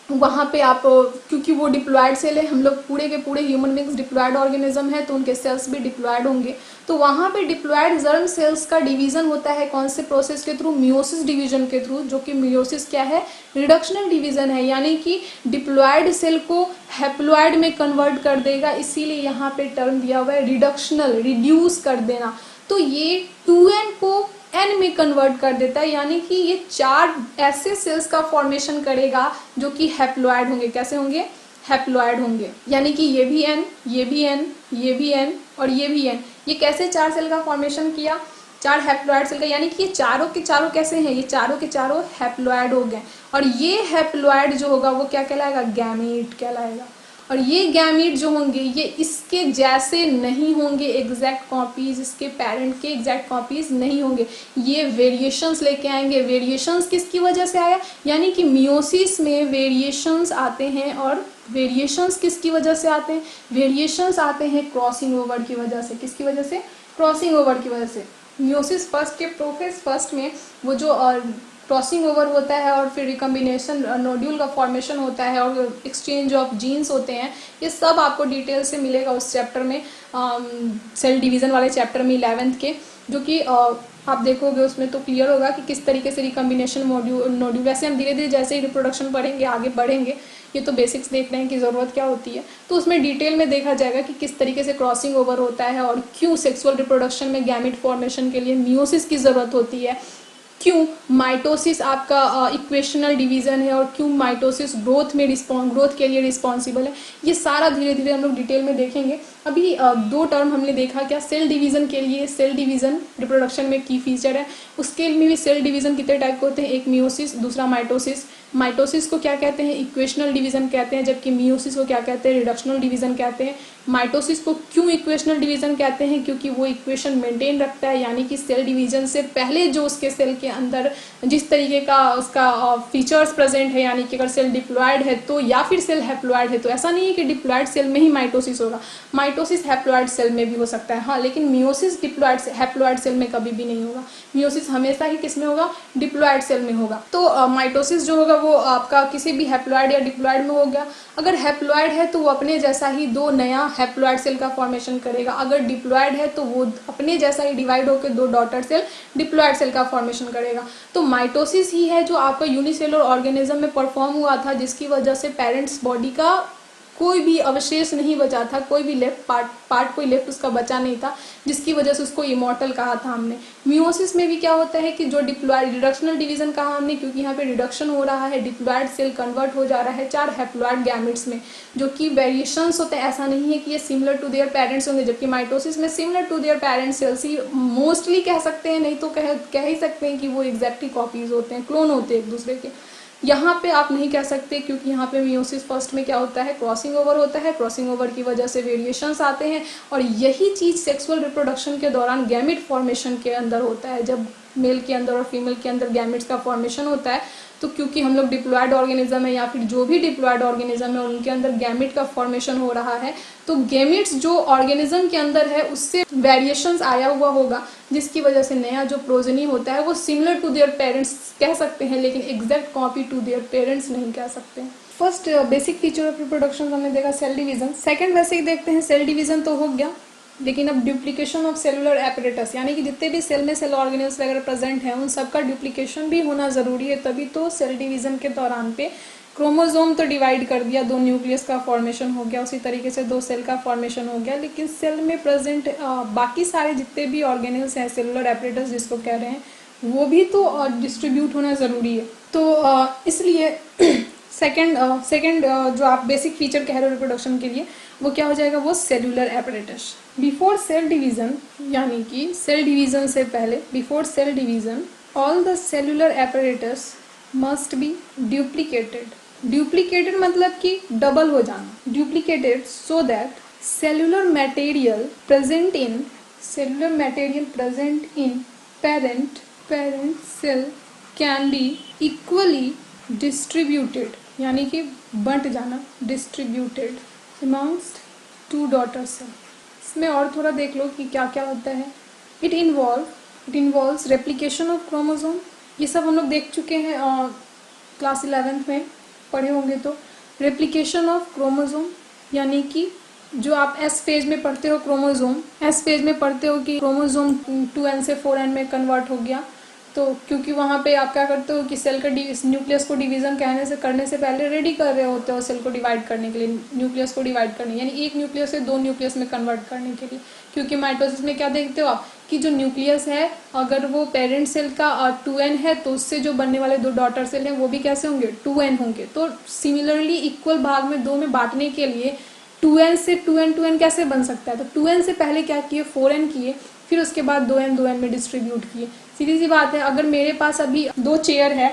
वहाँ पे आप, क्योंकि वो डिप्लॉयड सेल है, हम लोग पूरे के पूरे ह्यूमन बींग्स डिप्लॉयड ऑर्गेनिज्म है, तो उनके सेल्स भी डिप्लॉयड होंगे। तो वहाँ पे डिप्लॉयड जर्म सेल्स का डिवीजन होता है कौन से प्रोसेस के थ्रू, मियोसिस डिवीजन के थ्रू, जो कि मियोसिस क्या है, रिडक्शनल डिवीजन है, यानी कि डिप्लॉयड सेल को हैप्लॉयड में कन्वर्ट कर देगा, इसीलिए यहाँ पे टर्म दिया हुआ है रिडक्शनल, रिड्यूस कर देना। तो ये 2n को n में कन्वर्ट कर देता है, यानी कि ये 4 ऐसे सेल्स का फॉर्मेशन करेगा जो कि हैप्लॉयड होंगे। कैसे होंगे, हैप्लॉयड होंगे, यानी कि ये भी n, ये भी n, ये भी n और ये भी n। ये कैसे 4 सेल का फॉर्मेशन किया, 4 हैप्लॉयड सेल का, यानी कि ये चारों के चारों कैसे हैं, ये चारों के चारों हैप्लॉयड हो गए। और ये हैप्लॉयड जो होगा वो क्या कहलाएगा, गैमेट कहलाएगा। और ये गैमीट जो होंगे ये इसके जैसे नहीं होंगे, एग्जैक्ट कॉपीज, इसके पेरेंट के एग्जैक्ट कॉपीज नहीं होंगे, ये वेरिएशंस लेके आएंगे। वेरिएशंस किसकी वजह से आया, यानी कि मियोसिस में वेरिएशंस आते हैं, और वेरिएशंस किसकी वजह से आते हैं, वेरिएशंस आते हैं क्रॉसिंग ओवर की वजह से। किसकी वजह से, क्रॉसिंग ओवर की वजह से। मियोसिस फर्स्ट के प्रोफेज फर्स्ट में वो जो क्रॉसिंग ओवर होता है और फिर रिकॉम्बिनेशन नोड्यूल का फॉर्मेशन होता है और एक्सचेंज ऑफ जीन्स होते हैं, ये सब आपको डिटेल से मिलेगा उस चैप्टर में, सेल डिवीज़न वाले चैप्टर में 11th के, जो कि आप देखोगे उसमें तो क्लियर होगा कि किस तरीके से रिकॉम्बिनेशन नोड्यूल। वैसे हम धीरे धीरे जैसे ही रिप्रोडक्शन पढ़ेंगे आगे बढ़ेंगे, ये तो बेसिक्स देख रहे हैं कि ज़रूरत क्या होती है, तो उसमें डिटेल में देखा जाएगा कि किस तरीके से क्रॉसिंग ओवर होता है और क्यों सेक्सुअल रिप्रोडक्शन में गैमेट फॉर्मेशन के लिए मियोसिस की ज़रूरत होती है, क्यों माइटोसिस आपका इक्वेशनल डिवीज़न है और क्यों माइटोसिस ग्रोथ के लिए रिस्पॉन्सिबल है। ये सारा धीरे धीरे हम लोग डिटेल में देखेंगे। अभी 2 टर्म हमने देखा, क्या, सेल डिवीज़न के लिए, सेल डिवीज़न रिप्रोडक्शन में की फीचर है, उसके में भी सेल डिवीज़न कितने टाइप के होते हैं, एक मियोसिस, दूसरा माइटोसिस। माइटोसिस को क्या कहते हैं, इक्वेशनल डिवीज़न कहते हैं, जबकि मियोसिस को क्या कहते हैं, रिडक्शनल डिवीज़न कहते हैं। माइटोसिस को क्यों इक्वेशनल डिवीज़न कहते हैं, क्योंकि वो इक्वेशन मेंटेन रखता है, यानी कि सेल डिवीज़न से पहले जो उसके सेल के अंदर जिस तरीके का उसका फीचर्स प्रेजेंट है, यानी कि अगर सेल डिप्लॉयड है तो, या फिर सेल हैप्लॉयड है तो, ऐसा नहीं है कि डिप्लॉयड सेल में ही माइटोसिस होगा, माइटोसिस हैप्लॉयड सेल में भी हो सकता है, हाँ, लेकिन मियोसिस डिप्लॉयड हैप्लॉयड सेल में कभी भी नहीं होगा। मियोसिस हमेशा ही किस में होगा, डिप्लॉयड सेल में होगा। तो माइटोसिस जो होगा वो आपका किसी भी हैप्लॉयड या डिप्लॉयड में हो गया। अगर हैप्लॉयड है तो वो अपने जैसा ही 2 नया हैप्लॉयड सेल का फॉर्मेशन करेगा, अगर डिप्लॉयड है तो वो अपने जैसा ही डिवाइड होकर 2 डॉटर सेल डिप्लॉयड सेल का फॉर्मेशन करेगा। तो माइटोसिस ही है जो आपका यूनिसेलुलर ऑर्गेनिज्म में परफॉर्म हुआ था, जिसकी वजह से पेरेंट्स बॉडी का कोई भी अवशेष नहीं बचा था, कोई भी लेफ्ट पार्ट कोई लेफ्ट उसका बचा नहीं था, जिसकी वजह से उसको इमॉर्टल कहा था हमने। मियोसिस में भी क्या होता है कि जो डिप्लॉयड, रिडक्शनल डिवीजन कहा हमने, क्योंकि यहाँ पे रिडक्शन हो रहा है, डिप्लॉयड सेल कन्वर्ट हो जा रहा है 4 हैप्लॉयड गैमेट्स में, जो कि वेरिएशंस होते हैं। ऐसा नहीं है कि ये सिमिलर टू देयर पेरेंट्स होंगे, जबकि माइटोसिस में similar to their parents cells ही मोस्टली कह सकते हैं, नहीं तो कह ही सकते हैं कि वो एग्जैक्टली कॉपीज होते हैं, क्लोन होते हैं एक दूसरे के। यहाँ पे आप नहीं कह सकते, क्योंकि यहाँ पे मियोसिस फर्स्ट में क्या होता है, क्रॉसिंग ओवर होता है, क्रॉसिंग ओवर की वजह से वेरिएशंस आते हैं, और यही चीज़ सेक्सुअल रिप्रोडक्शन के दौरान गैमेट फॉर्मेशन के अंदर होता है। जब मेल के अंदर और फीमेल के अंदर गैमेट्स का फॉर्मेशन होता है, तो क्योंकि हम लोग डिप्लॉयड ऑर्गेनिज्म है या फिर जो भी डिप्लॉयड ऑर्गेनिज्म है उनके अंदर गैमेट का फॉर्मेशन हो रहा है, तो गैमेट्स जो ऑर्गेनिज्म के अंदर है उससे वेरिएशंस आया हुआ होगा, जिसकी वजह से नया जो प्रोजेनी होता है वो सिमिलर टू देयर पेरेंट्स कह सकते हैं, लेकिन exact copy to their parents नहीं कह सकते। First basic feature of reproduction हमने देखा सेल डिवीजन। सेकंड बेसिक देखते हैं, सेल डिवीजन तो हो गया, लेकिन अब डुप्लीकेशन ऑफ सेलुलर एपरेटस, यानी कि जितने भी सेल में सेल ऑर्गेनल्स वगैरह प्रेजेंट हैं उन सबका डुप्लीकेशन भी होना ज़रूरी है, तभी तो सेल डिवीजन के दौरान पे क्रोमोसोम तो डिवाइड कर दिया, 2 न्यूक्लियस का फॉर्मेशन हो गया, उसी तरीके से 2 सेल का फॉर्मेशन हो गया, लेकिन सेल में प्रेजेंट बाकी सारे जितने भी ऑर्गेनल्स हैं, सेलुलर एपरेटस जिसको कह रहे हैं, वो भी तो डिस्ट्रीब्यूट होना ज़रूरी है। तो इसलिए सेकेंड जो आप बेसिक फीचर कह रहे हो रिप्रोडक्शन के लिए, वो क्या हो जाएगा, वो cellular apparatus. Before cell division, यानी कि सेल डिवीजन से पहले, before cell division all the cellular apparatus must be duplicated. Duplicated मतलब कि डबल हो जाना, duplicated so that cellular material present in parent cell can be equally distributed, यानी कि बंट जाना, डिस्ट्रीब्यूटेड अमॉन्ग्स्ट 2 डॉटर सेल। इसमें और थोड़ा देख लो कि क्या क्या होता है। It involves replication of chromosome, ये सब हम लोग देख चुके हैं क्लास 11th में पढ़े होंगे। तो रेप्लिकेशन ऑफ क्रोमोसोम, यानी कि जो आप एस फेज में पढ़ते हो क्रोमोसोम, एस फेज में पढ़ते हो कि क्रोमोसोम 2n से 4n में कन्वर्ट हो गया, तो क्योंकि वहाँ पे आप क्या करते हो कि सेल का न्यूक्लियस को डिवीजन करने से पहले रेडी कर रहे होते हो सेल को डिवाइड करने के लिए, न्यूक्लियस को डिवाइड करने, यानी एक न्यूक्लियस से 2 न्यूक्लियस में कन्वर्ट करने के लिए। क्योंकि माइटोसिस में क्या देखते हो आप कि जो न्यूक्लियस है अगर वो पेरेंट सेल का 2n है तो उससे जो बनने वाले 2 डॉटर सेल हैं वो भी कैसे होंगे, 2n होंगे। तो सिमिलरली इक्वल भाग में 2 में बांटने के लिए 2n से 2n कैसे बन सकता है, तो 2n से पहले क्या किए, 4n किए, फिर उसके बाद 2n में डिस्ट्रीब्यूट किए। सीधी सी बात है, अगर मेरे पास अभी 2 चेयर है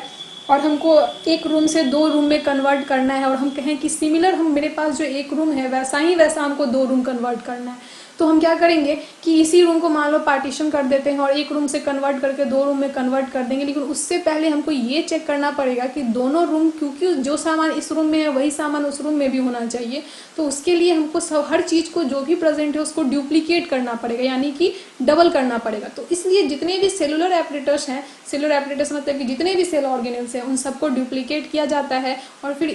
और हमको एक रूम से 2 रूम में कन्वर्ट करना है, और हम कहें कि सिमिलर मेरे पास जो एक रूम है वैसा हमको 2 रूम कन्वर्ट करना है, तो हम क्या करेंगे कि इसी रूम को मान लो पार्टीशन कर देते हैं और एक रूम से कन्वर्ट करके 2 रूम में कन्वर्ट कर देंगे। लेकिन उससे पहले हमको ये चेक करना पड़ेगा कि दोनों रूम, क्योंकि जो सामान इस रूम में है वही सामान उस रूम में भी होना चाहिए, तो उसके लिए हमको हर चीज़ को जो भी प्रेजेंट है उसको डुप्लीकेट करना पड़ेगा, यानी कि डबल करना पड़ेगा। तो इसलिए जितने भी सेलुलर एपरेटस हैं, सेलुलर एपरेटस मतलब कि जितने भी सेल ऑर्गेनल्स हैं उन सबको डुप्लीकेट किया जाता है और फिर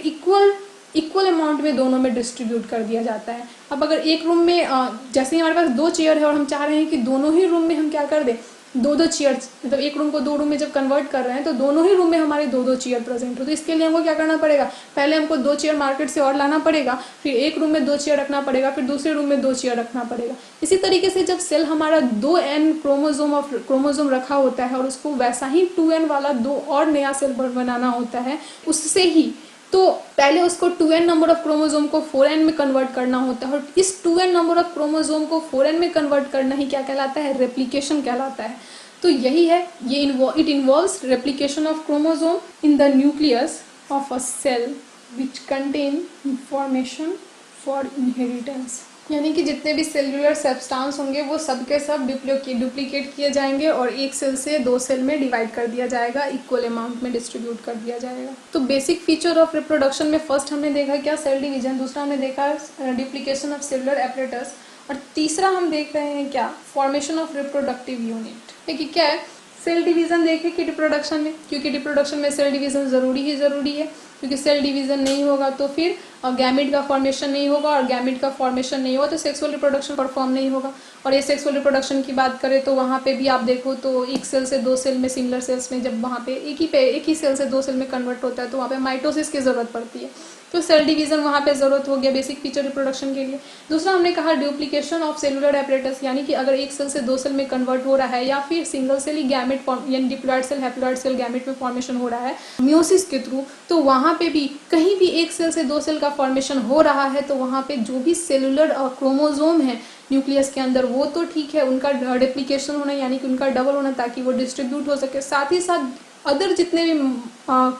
इक्वल अमाउंट में दोनों में डिस्ट्रीब्यूट कर दिया जाता है। अब अगर एक रूम में जैसे ही हमारे पास 2 चेयर है और हम चाह रहे हैं कि दोनों ही रूम में हम क्या कर दें, 2 चेयर्स, मतलब एक रूम को 2 रूम में जब कन्वर्ट कर रहे हैं तो दोनों ही रूम में हमारे 2 चेयर प्रेजेंट हो, तो इसके लिए हमको क्या करना पड़ेगा, पहले हमको 2 चेयर मार्केट से और लाना पड़ेगा, फिर एक रूम में 2 चेयर रखना पड़ेगा, फिर दूसरे रूम में 2 चेयर रखना पड़ेगा। इसी तरीके से जब सेल हमारा 2n क्रोमोसोम रखा होता है और उसको वैसा ही 2n वाला 2 और नया सेल बनाना होता है, उससे ही तो पहले उसको 2n नंबर ऑफ क्रोमोसोम को 4n में कन्वर्ट करना होता है, और इस 2n नंबर ऑफ क्रोमोसोम को 4n में कन्वर्ट करना ही क्या कहलाता है, रेप्लिकेशन कहलाता है। तो यही है, ये it involves replication of chromosome in the nucleus of a cell which contain information for inheritance, यानी कि जितने भी सेलुलर सब्सटेंस होंगे वो सब के सब डुप्लीकेट किए जाएंगे और एक सेल से 2 सेल में डिवाइड कर दिया जाएगा, इक्वल अमाउंट में डिस्ट्रीब्यूट कर दिया जाएगा। तो बेसिक फीचर ऑफ रिप्रोडक्शन में फर्स्ट हमने देखा क्या, सेल डिवीजन, दूसरा हमने देखा डुप्लीकेशन ऑफ सेलुलर एपरेटस, और तीसरा हम देख रहे हैं क्या, फॉर्मेशन ऑफ रिप्रोडक्टिव यूनिट। देखिए क्या है, सेल डिवीजन देखे कि रिप्रोडक्शन में, क्योंकि रिप्रोडक्शन में सेल डिवीजन ज़रूरी है, क्योंकि सेल डिवीजन नहीं होगा तो फिर गैमेट का फॉर्मेशन नहीं होगा, और गैमेट का फॉर्मेशन नहीं होगा तो सेक्सुअल रिप्रोडक्शन परफॉर्म नहीं होगा। और ये सेक्सुअल रिप्रोडक्शन की बात करें तो वहाँ पे भी आप देखो तो एक सेल से 2 सेल में, सिमिलर सेल्स में जब वहाँ पे एक ही सेल से 2 सेल में कन्वर्ट होता है तो वहाँ पे माइटोसिस की ज़रूरत पड़ती है, तो सेल डिवीजन वहाँ पे ज़रूरत हो गया बेसिक फीचर रिप्रोडक्शन के लिए। दूसरा हमने कहा डुप्लीकेशन ऑफ सेलुलर एपरेटस, यानी कि अगर एक सेल से 2 सेल में कन्वर्ट हो रहा है या फिर सिंगल सेल ही गैमेट यानी diploid cell haploid cell gamete में फॉर्मेशन हो रहा है मियोसिस के थ्रू, तो वहाँ पे भी कहीं भी एक सेल से 2 सेल का फॉर्मेशन हो रहा है तो वहाँ पे जो भी सेलुलर क्रोमोसोम है न्यूक्लियस के अंदर वो तो ठीक है, उनका रेप्लिकेशन होना यानी कि उनका डबल होना ताकि वो डिस्ट्रीब्यूट हो सके, साथ ही साथ अदर जितने भी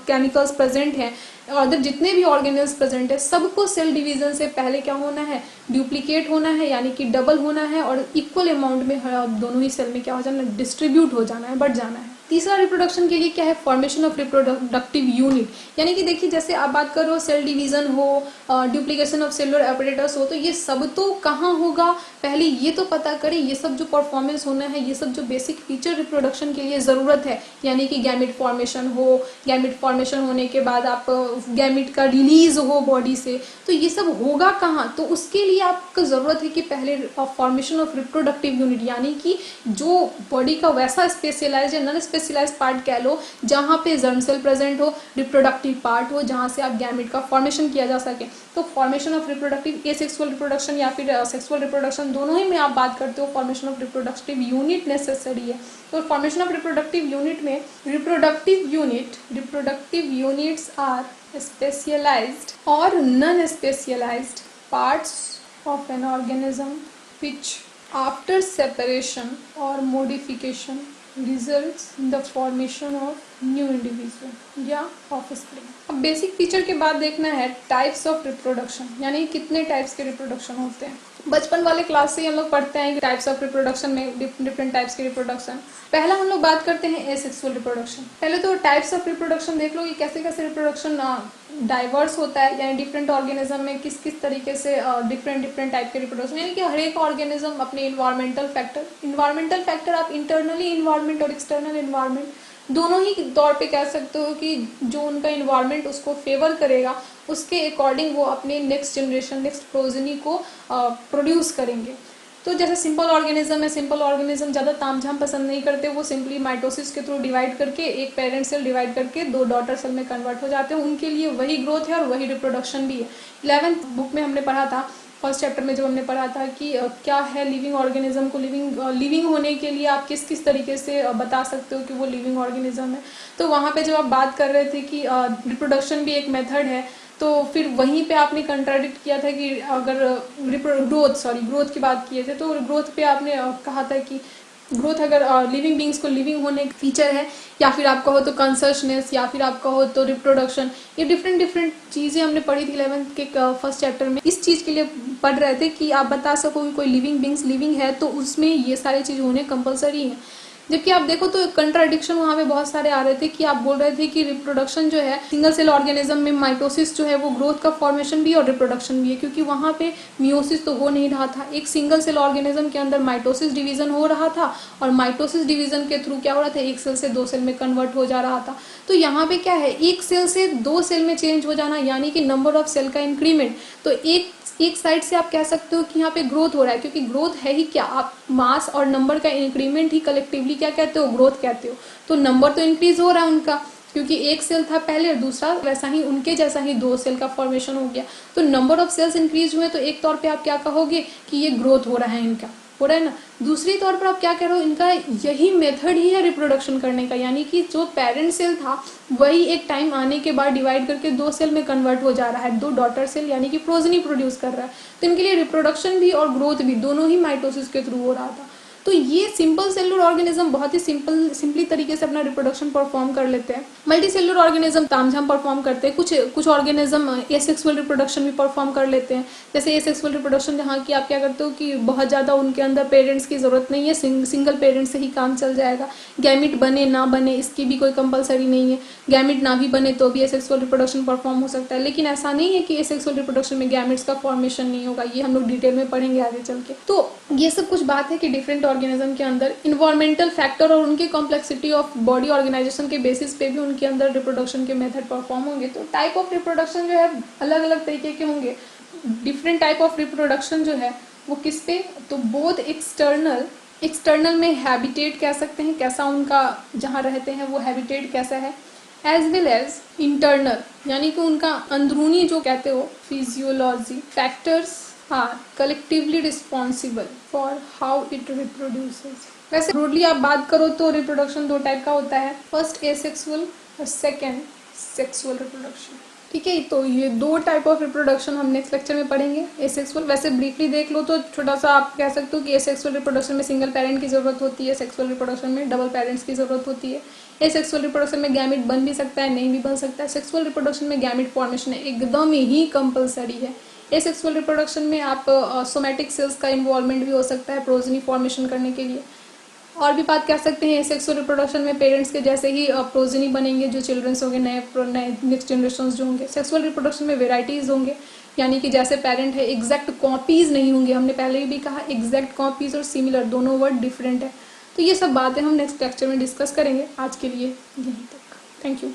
केमिकल्स प्रेजेंट हैं, अदर जितने भी ऑर्गेनेल्स प्रेजेंट है, सबको सेल डिवीजन से पहले क्या होना है, डुप्लीकेट होना है, यानी कि डबल होना है, और इक्वल अमाउंट में दोनों ही सेल में क्या हो जाना है, डिस्ट्रीब्यूट हो जाना है, बढ़ जाना है। तीसरा रिप्रोडक्शन के लिए क्या है, फॉर्मेशन ऑफ रिप्रोडक्टिव यूनिट, यानी कि देखिए जैसे आप बात करो सेल डिवीजन हो, डुप्लीकेशन ऑफ सेलुलर एपरेटस हो, तो ये सब तो कहाँ होगा, पहले ये तो पता करें ये सब जो परफॉर्मेंस होना है, ये सब जो बेसिक फीचर रिप्रोडक्शन के लिए ज़रूरत है, यानी कि गैमिट फॉर्मेशन हो, गैमिट फॉर्मेशन होने के बाद आप गैमिट का रिलीज हो बॉडी से, तो ये सब होगा कहाँ, तो उसके लिए आपको ज़रूरत है कि पहले फॉर्मेशन ऑफ रिप्रोडक्टिव यूनिट, यानी कि जो बॉडी का वैसा स्पेशलाइज या नॉन स्पेशलाइज पार्ट कह लो, जहाँ पे जर्म सेल प्रेजेंट हो, रिप्रोडक्टिव पार्ट हो, जहाँ से आप गैमिट का फॉर्मेशन किया जा सके। तो formation of reproductive asexual reproduction या फिर सेक्सुअल रिप्रोडक्शन, दोनों ही में आप बात करते हो, formation of reproductive unit necessary है। तो फॉर्मेशन ऑफ रिप्रोडक्टिव यूनिट में रिप्रोडक्टिव यूनिट्स आर स्पेशलाइज्ड और non specialised parts of an organism which after separation or modification results in the formation of new individual या offspring। अब बेसिक फीचर के बाद देखना है टाइप्स ऑफ रिप्रोडक्शन, यानी कितने टाइप्स के रिप्रोडक्शन होते हैं। बचपन वाले क्लास से हम लोग पढ़ते हैं कि टाइप्स ऑफ रिप्रोडक्शन में डिफरेंट टाइप्स के रिप्रोडक्शन। पहला हम लोग बात करते हैं एसेक्सुअल रिप्रोडक्शन। पहले तो टाइप्स ऑफ रिप्रोडक्शन देख लो कि कैसे कैसे रिप्रोडक्शन डाइवर्स होता है, यानी डिफरेंट ऑर्गेनिज्म में किस किस तरीके से डिफरेंट टाइप के रिप्रोडक्शन, यानी कि हर एक ऑर्गेनिज्म अपने इन्वायरमेंटल फैक्टर आप इंटरनली इन्वायरमेंट और एक्सटर्नल इन्वायरमेंट दोनों ही तौर पे कह सकते हो कि जो उनका इन्वायरमेंट उसको फेवर करेगा, उसके अकॉर्डिंग वो अपने नेक्स्ट जनरेशन, नेक्स्ट प्रोजेनी को प्रोड्यूस करेंगे। तो जैसे सिंपल ऑर्गेनिज्म है, सिंपल ऑर्गेनिज्म ज़्यादा तामझाम पसंद नहीं करते, वो सिंपली माइटोसिस के थ्रू डिवाइड करके एक पेरेंट सेल डिवाइड करके 2 डॉटर सेल में कन्वर्ट हो जाते हैं। उनके लिए वही ग्रोथ है और वही रिप्रोडक्शन भी है। 11th बुक में हमने पढ़ा था, फर्स्ट चैप्टर में जब हमने पढ़ा था कि क्या है लिविंग ऑर्गेनिज्म को लिविंग होने के लिए आप किस किस तरीके से बता सकते हो कि वो लिविंग ऑर्गेनिज्म है। तो वहाँ पे जब आप बात कर रहे थे कि रिप्रोडक्शन भी एक मेथड है, तो फिर वहीं पे आपने कंट्राडिक्ट किया था कि अगर ग्रोथ की बात किए थे, तो ग्रोथ पे आपने कहा था कि ग्रोथ अगर लिविंग बींग्स को लिविंग होने का फीचर है, या फिर आप कहो तो कॉन्शसनेस, या फिर आप कहो तो रिप्रोडक्शन, ये डिफरेंट चीज़ें हमने पढ़ी थी 11th के फर्स्ट चैप्टर में। इस चीज़ के लिए पढ़ रहे थे कि आप बता सको कि कोई लिविंग बींग्स लिविंग है तो उसमें ये सारी चीज़ होने कंपलसरी है। जबकि आप देखो तो कंट्राडिक्शन वहाँ पे बहुत सारे आ रहे थे कि आप बोल रहे थे कि रिप्रोडक्शन जो है सिंगल सेल ऑर्गेनिज्म में माइटोसिस जो है वो ग्रोथ का फॉर्मेशन भी और रिप्रोडक्शन भी है, क्योंकि वहाँ पे मियोसिस तो हो नहीं रहा था। एक सिंगल सेल ऑर्गेनिज्म के अंदर माइटोसिस डिवीजन हो रहा था, और माइटोसिस डिवीजन के थ्रू क्या हो रहा था, एक सेल से 2 सेल में कन्वर्ट हो जा रहा था। तो यहाँ पे क्या है, एक सेल से 2 सेल में चेंज हो जाना, यानी कि नंबर ऑफ सेल का इंक्रीमेंट। तो एक साइड से आप कह सकते हो कि यहाँ पे ग्रोथ हो रहा है, क्योंकि ग्रोथ है ही क्या, आप मास और नंबर का इंक्रीमेंट ही कलेक्टिवली क्या कहते हो, ग्रोथ कहते हो। तो नंबर तो इंक्रीज हो रहा है उनका, क्योंकि एक सेल था पहले और दूसरा वैसा ही उनके जैसा ही 2 सेल का फॉर्मेशन हो गया। तो नंबर ऑफ सेल्स इंक्रीज हुए, तो एक तौर पे आप क्या कहोगे कि ये ग्रोथ हो रहा है, इनका हो रहा है ना। दूसरी तौर पर आप क्या कह रहे हो, इनका यही मेथड ही है रिप्रोडक्शन करने का, यानी कि जो पेरेंट सेल था वही एक टाइम आने के बाद डिवाइड करके 2 सेल में कन्वर्ट हो जा रहा है, 2 डॉटर सेल, यानी कि प्रोजेनी प्रोड्यूस कर रहा है। तो इनके लिए रिप्रोडक्शन भी और ग्रोथ भी दोनों ही माइटोसिस के थ्रू हो रहा था। तो ये सिंपल सेलुलर ऑर्गेनिज्म बहुत ही सिंपली तरीके से अपना रिप्रोडक्शन परफॉर्म कर लेते हैं। मल्टी सेलुलर ऑर्गेनिज्म तामझाम परफॉर्म करते हैं। कुछ ऑर्गेनिज्म एसेक्सुअल रिप्रोडक्शन भी परफॉर्म कर लेते हैं। जैसे एसेक्सुअल रिप्रोडक्शन जहाँ की आप क्या करते हो कि बहुत ज़्यादा उनके अंदर पेरेंट्स की ज़रूरत नहीं है, सिंगल पेरेंट्स से ही काम चल जाएगा। गैमिट बने ना बने इसकी भी कोई कंपलसरी नहीं है, गैमिट ना भी बने तो भी एसेक्सुअल रिप्रोडक्शन परफॉर्म हो सकता है। लेकिन ऐसा नहीं है कि एसेक्सुअल रिप्रोडक्शन में गैमिट्स का फॉर्मेशन नहीं होगा, ये हम लोग डिटेल में पढ़ेंगे आगे चल के। तो ये सब कुछ बात है कि डिफरेंट ऑर्गेनिज्म के अंदर इन्वायरमेंटल फैक्टर और उनके कॉम्प्लेक्सिटी ऑफ बॉडी ऑर्गेनाइजेशन के बेसिस पे भी उनके अंदर रिप्रोडक्शन के मेथड परफॉर्म होंगे। तो टाइप ऑफ रिप्रोडक्शन जो है अलग अलग तरीके के होंगे। डिफरेंट टाइप ऑफ रिप्रोडक्शन जो है वो किस पे, तो बोथ एक्सटर्नल में हैबिटेट कह सकते हैं, कैसा उनका जहाँ रहते हैं वो हैबिटेट कैसा है, एज वेल एज इंटरनल, यानी कि उनका अंदरूनी जो कहते हो physiology factors are collectively responsible for how it reproduces. वैसे ब्रॉडली आप बात करो तो रिप्रोडक्शन 2 टाइप का होता है, फर्स्ट एसेक्सुअल और सेकेंड सेक्सुअल रिप्रोडक्शन। ठीक है, तो ये 2 टाइप ऑफ रिप्रोडक्शन हम नेक्स्ट लेक्चर में पढ़ेंगे। एसेक्सुअल वैसे ब्रीफली देख लो तो छोटा सा आप कह सकते हो कि एसेक्सुअल रिप्रोडक्शन में सिंगल पेरेंट की ज़रूरत होती है, सेक्सुअल रिप्रोडक्शन में डबल पेरेंट्स की ज़रूरत होती है। एसेक्सुअल रिप्रोडक्शन में गैमिट बन भी सकता है, नहीं भी बन सकता है। सेक्सुअल रिप्रोडक्शन में गैमिट फॉर्मेशन एकदम ही कंपलसरी है। एसेक्सुअल रिप्रोडक्शन में आप सोमैटिक सेल्स का इन्वॉल्वमेंट भी हो सकता है प्रोजेनी फॉर्मेशन करने के लिए। और भी बात कह सकते हैं सेक्सुअल रिप्रोडक्शन में पेरेंट्स के जैसे ही प्रोजेनी बनेंगे, जो चिल्ड्रंस होंगे, नए नेक्स्ट जनरेशन जो होंगे। सेक्सुअल रिप्रोडक्शन में वेराइटीज़ होंगे, यानी कि जैसे पेरेंट है एग्जैक्ट कॉपीज़ नहीं होंगे। हमने पहले भी कहा एग्जैक्ट कॉपीज़ और सिमिलर दोनों वर्ड डिफरेंट है। तो ये सब बातें हम नेक्स्ट लेक्चर में डिस्कस करेंगे। आज के लिए यहीं तक। Thank you.